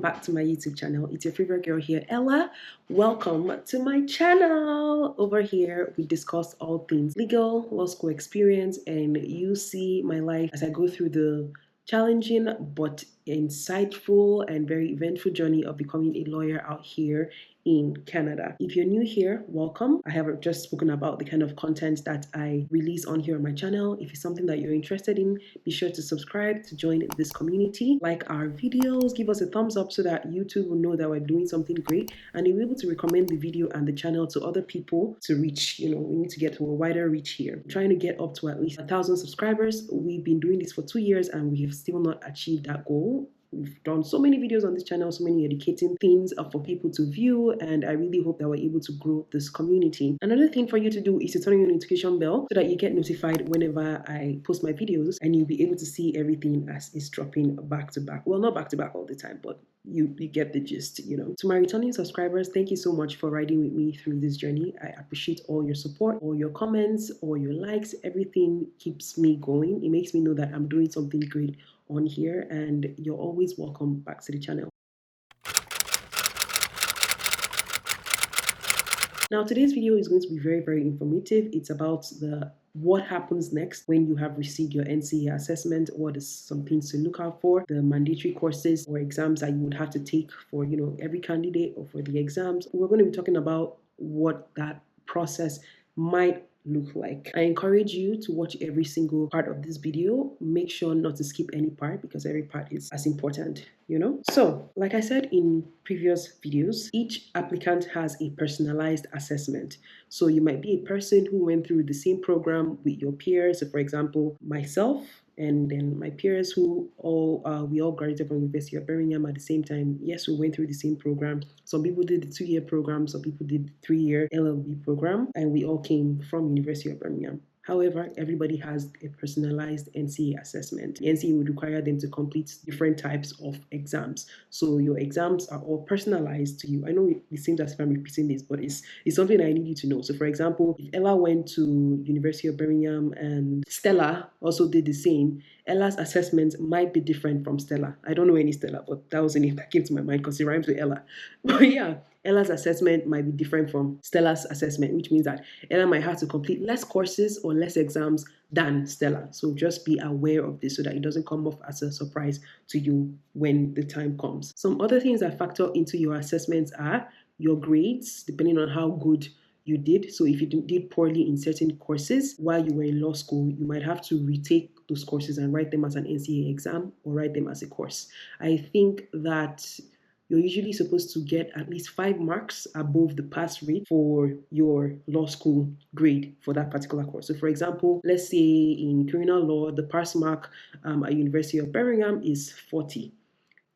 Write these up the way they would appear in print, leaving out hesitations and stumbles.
back to my YouTube channel. It's your favorite girl here, Ella. Welcome to my channel. Over here, we discuss all things legal, law school experience, and you see my life as I go through the challenging but insightful and very eventful journey of becoming a lawyer out here in Canada. If you're new here, welcome. I have just spoken about the kind of content that I release on here on my channel. If it's something that you're interested in, be sure to subscribe to join this community. Like our videos, give us a thumbs up so that YouTube will know that we're doing something great, and you'll be able to recommend the video and the channel to other people to reach. We need to get to a wider reach here. We're trying to get up to at least 1,000 subscribers. We've been doing this for 2 years and we have still not achieved that goal. We've done so many videos on this channel, so many educating things for people to view, and I really hope that we're able to grow this community. Another thing for you to do is to turn on your notification bell so that you get notified whenever I post my videos, and you'll be able to see everything as it's dropping back to back. Well, not back to back all the time, but you get the gist. To my returning subscribers, thank you so much for riding with me through this journey. I appreciate all your support, all your comments, all your likes. Everything keeps me going. It makes me know that I'm doing something great on here, and you're always welcome back to the channel. Now, today's video is going to be very, very informative. It's about what happens next when you have received your NCA assessment. What is some things to look out for, the mandatory courses or exams that you would have to take for every candidate or for the exams. We're going to be talking about what that process might look like. I encourage you to watch every single part of this video. Make sure not to skip any part because every part is as important, So, like I said in previous videos, each applicant has a personalized assessment. So you might be a person who went through the same program with your peers. So for example, myself and then my peers who we all graduated from University of Birmingham at the same time. Yes, we went through the same program. Some people did the 2-year program, some people did the 3-year LLB program, and we all came from University of Birmingham. However, everybody has a personalized NCA assessment. The NCA would require them to complete different types of exams. So your exams are all personalized to you. I know it seems as if I'm repeating this, but it's something I need you to know. So for example, if Ella went to University of Birmingham and Stella also did the same, Ella's assessment might be different from Stella. I don't know any Stella, but that was the name that came to my mind because it rhymes with Ella. But yeah, Ella's assessment might be different from Stella's assessment, which means that Ella might have to complete less courses or less exams than Stella. So just be aware of this so that it doesn't come off as a surprise to you when the time comes. Some other things that factor into your assessments are your grades, depending on how good you did. So if you did poorly in certain courses while you were in law school, you might have to retake those courses and write them as an NCA exam or write them as a course. I think that you're usually supposed to get at least 5 marks above the pass rate for your law school grade for that particular course. So for example, let's say in criminal law, the pass mark at University of Birmingham is 40.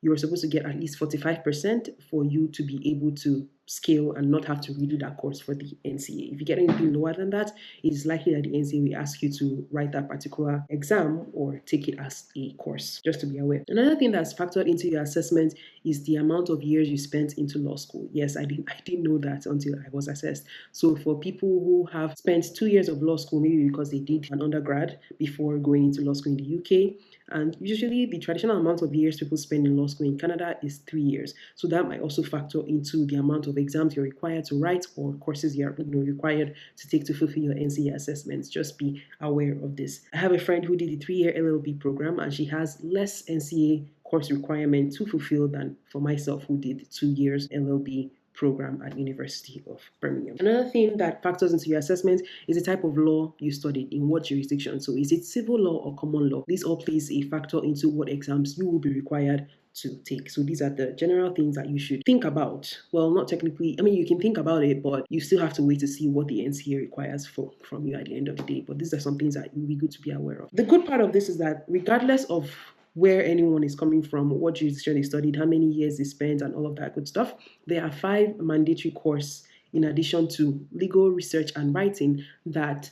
You're supposed to get at least 45% for you to be able to scale and not have to redo that course for the NCA. If you get anything lower than that, it is likely that the NCA will ask you to write that particular exam or take it as a course, just to be aware. Another thing that's factored into your assessment is the amount of years you spent into law school. Yes, I didn't know that until I was assessed. So for people who have spent 2 years of law school, maybe because they did an undergrad before going into law school in the UK, and usually the traditional amount of years people spend in law school in Canada is 3 years. So that might also factor into the amount of exams you're required to write or courses you're required to take to fulfill your NCA assessments. Just be aware of this. I have a friend who did the 3-year LLB program and she has less NCA course requirement to fulfill than for myself who did 2 years LLB program at University of Birmingham. Another thing that factors into your assessment is the type of law you studied, in what jurisdiction. So is it civil law or common law? This all plays a factor into what exams you will be required to take. So these are the general things that you should think about. Well, not technically, you can think about it, but you still have to wait to see what the NCA requires from you at the end of the day. But these are some things that will be good to be aware of. The good part of this is that regardless of where anyone is coming from, what jurisdiction they studied, how many years they spent, and all of that good stuff, there are 5 mandatory courses in addition to legal research and writing that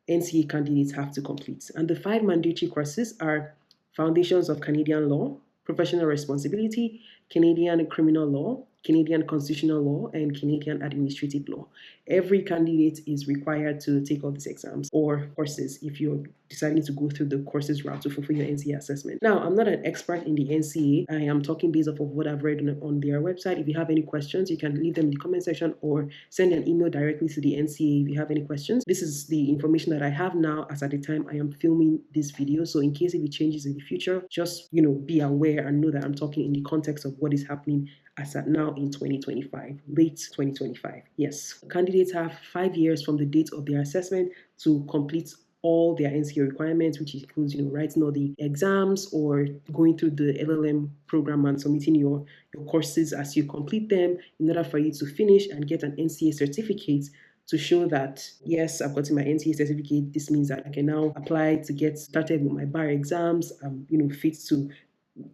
NCA candidates have to complete. And the 5 mandatory courses are Foundations of Canadian Law, Professional Responsibility, Canadian Criminal Law, Canadian constitutional law, and Canadian administrative law. Every candidate is required to take all these exams or courses if you're deciding to go through the courses route to fulfill your NCA assessment. Now, I'm not an expert in the NCA. I am talking based off of what I've read on their website. If you have any questions, you can leave them in the comment section or send an email directly to the NCA if you have any questions. This is the information that I have now as at the time I am filming this video. So in case if it changes in the future, just be aware and know that I'm talking in the context of what is happening as at now in 2025, late 2025. Yes, candidates have 5 years from the date of their assessment to complete all their NCA requirements, which includes, writing all the exams or going through the LLM program and submitting your courses as you complete them in order for you to finish and get an NCA certificate to show that, yes, I've gotten my NCA certificate. This means that I can now apply to get started with my bar exams. I'm, fit to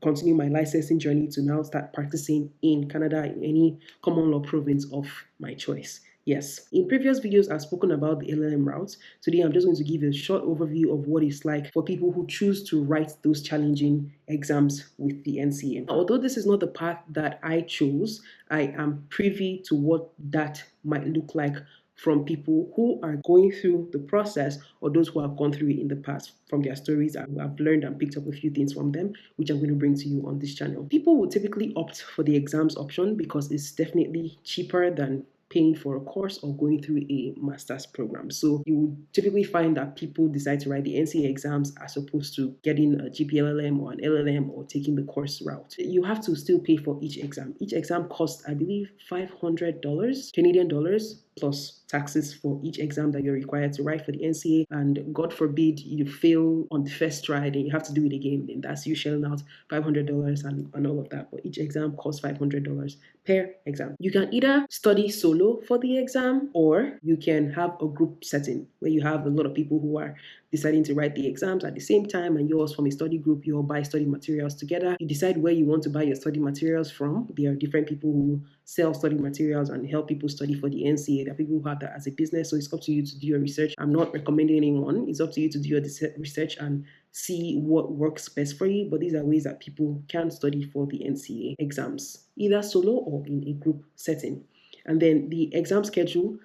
continue my licensing journey to now start practicing in Canada in any common law province of my choice. Yes, in previous videos, I've spoken about the LLM route. Today, I'm just going to give a short overview of what it's like for people who choose to write those challenging exams with the NCA. Although this is not the path that I chose, I am privy to what that might look like from people who are going through the process or those who have gone through it in the past. From their stories, I've learned and picked up a few things from them, which I'm going to bring to you on this channel. People will typically opt for the exams option because it's definitely cheaper than paying for a course or going through a master's program. So you will typically find that people decide to write the NCA exams as opposed to getting a GPLLM or an LLM or taking the course route. You have to still pay for each exam. Each exam costs, I believe, $500 Canadian dollars plus taxes for each exam that you're required to write for the NCA. And God forbid you fail on the first try, then you have to do it again. And that's you shelling out $500 and all of that. But each exam costs $500 per exam. You can either study solo for the exam or you can have a group setting where you have a lot of people who are deciding to write the exams at the same time, and yours from a study group, you all buy study materials together. You decide where you want to buy your study materials from. There are different people who sell study materials and help people study for the NCA. There are people who have that as a business, so it's up to you to do your research. I'm not recommending anyone. It's up to you to do your research and see what works best for you, but these are ways that people can study for the NCA exams, either solo or in a group setting. And then the exam schedule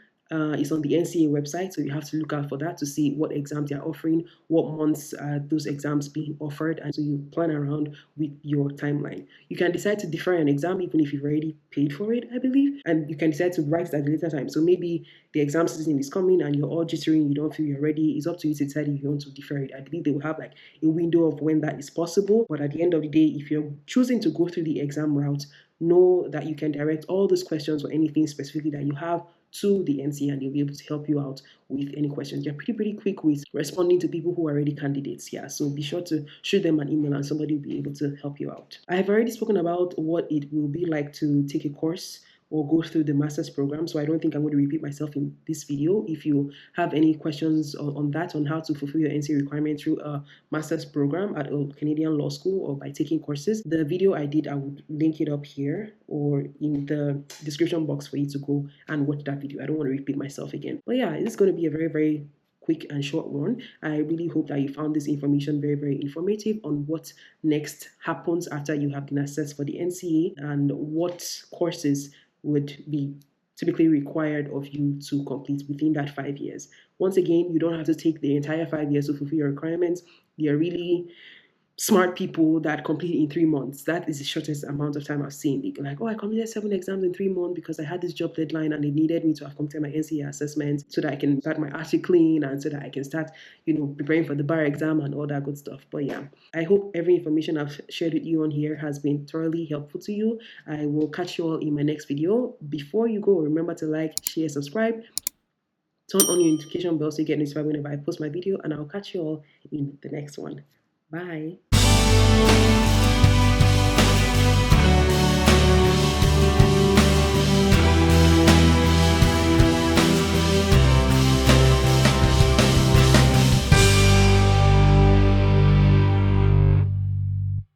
is on the NCA website, so you have to look out for that to see what exams they're offering, what months those exams being offered, and so you plan around with your timeline. You can decide to defer an exam even if you've already paid for it, I believe, and you can decide to write it at a later time. So maybe the exam season is coming and you're all jittering, you don't feel you're ready. It's up to you to decide if you want to defer it. I believe they will have like a window of when that is possible, but at the end of the day, if you're choosing to go through the exam route, know that you can direct all those questions or anything specifically that you have to the NCA and they'll be able to help you out with any questions. They're pretty quick with responding to people who are already candidates. Yeah, so be sure to shoot them an email and somebody will be able to help you out. I have already spoken about what it will be like to take a course or go through the master's program, so I don't think I'm going to repeat myself in this video. If you have any questions on that, on how to fulfill your NCA requirement through a master's program at a Canadian law school or by taking courses, the video I did, I would link it up here or in the description box for you to go and watch that video. I don't want to repeat myself again. But yeah, it's going to be a very quick and short one. I really hope that you found this information very informative on what next happens after you have been assessed for the NCA and what courses would be typically required of you to complete within that 5 years. Once again, you don't have to take the entire 5 years to fulfill your requirements. They are really smart people that complete in 3 months. That is the shortest amount of time I've seen. They go like, oh, I completed 7 exams in 3 months because I had this job deadline and they needed me to have completed my NCA assessment so that I can start my articling and so that I can start, preparing for the bar exam and all that good stuff. But yeah, I hope every information I've shared with you on here has been thoroughly helpful to you. I will catch you all in my next video. Before you go, remember to like, share, subscribe. Turn on your notification bell so you get notified whenever I post my video, and I'll catch you all in the next one. Bye.